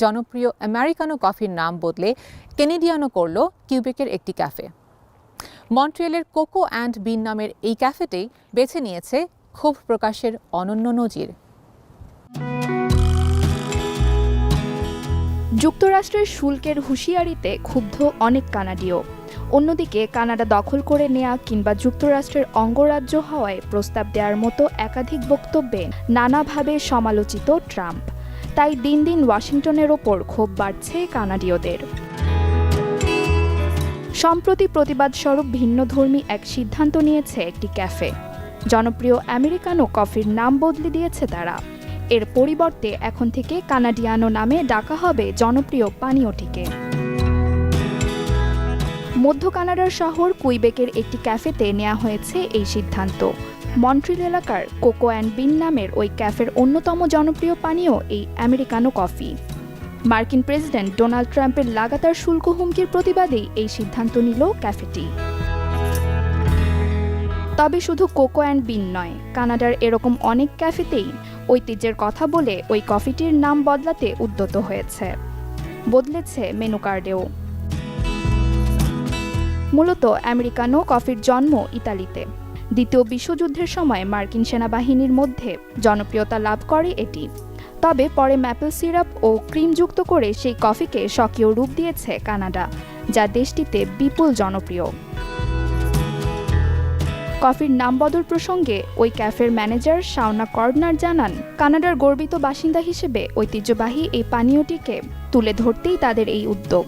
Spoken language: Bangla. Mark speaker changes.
Speaker 1: জনপ্রিয় আমেরিকানো কফির নাম বদলে কেনেডিয়ানো করল কিউবেকের একটি ক্যাফে। মন্ট্রিয়ালের কোকো অ্যান্ড বিন নামের এই ক্যাফেতেই বেছে নিয়েছে ক্ষোভ প্রকাশের অনন্য নজির।
Speaker 2: যুক্তরাষ্ট্রের শুল্কের হুঁশিয়ারিতে ক্ষুব্ধ অনেক কানাডীয়। অন্যদিকে কানাডা দখল করে নেয়া কিংবা যুক্তরাষ্ট্রের অঙ্গরাজ্য হওয়ায় প্রস্তাব দেওয়ার মতো একাধিক বক্তব্যে নানাভাবে সমালোচিত ট্রাম্প। তাই দিন দিন ওয়াশিংটনের ওপর ক্ষোভ বাড়ছে কানাডীয়দের। সম্প্রতি প্রতিবাদস্বরূপ ভিন্নধর্মী এক সিদ্ধান্ত নিয়েছে একটি ক্যাফে। জনপ্রিয় আমেরিকানো কফির নাম বদলে দিয়েছে তারা। এর পরিবর্তে এখন থেকে কানাডিয়ানো নামে ডাকা হবে জনপ্রিয় পানীয়টিকে। মধ্য কানাডার শহর কুইবেকের একটি ক্যাফেতে নেওয়া হয়েছে এই সিদ্ধান্ত। মন্ট্রিল এলাকার কোকো অ্যান্ড বিন নামের ওই ক্যাফের অন্যতম জনপ্রিয় পানীয় এই আমেরিকানো কফি। মার্কিন প্রেসিডেন্ট ডোনাল্ড ট্রাম্পের লাগাতার শুল্ক হুমকির প্রতিবাদেই এই সিদ্ধান্ত নিল ক্যাফেটি। তবে শুধু কোকো অ্যান্ড বিন নয়, কানাডার এরকম অনেক ক্যাফেতেই ঐতিহ্যের কথা বলে ওই কফিটির নাম বদলাতে উদ্যত হয়েছে। বদলেছে মেনু কার্ডেও। মূলত আমেরিকানো কফির জন্ম ইতালিতে। দ্বিতীয় বিশ্বযুদ্ধের সময় মার্কিন সেনাবাহিনীর মধ্যে জনপ্রিয়তা লাভ করে এটি। তবে পরে ম্যাপল সিরাপ ও ক্রিম যুক্ত করে সেই কফিকে স্বকীয় রূপ দিয়েছে কানাডা, যা দেশটিতে বিপুল জনপ্রিয়। কফির নাম বদল প্রসঙ্গে ওই ক্যাফের ম্যানেজার শাওনা কর্ডনার জানান, কানাডার গর্বিত বাসিন্দা হিসেবে ঐতিহ্যবাহী এই পানীয়টিকে তুলে ধরতেই তাদের এই উদ্যোগ।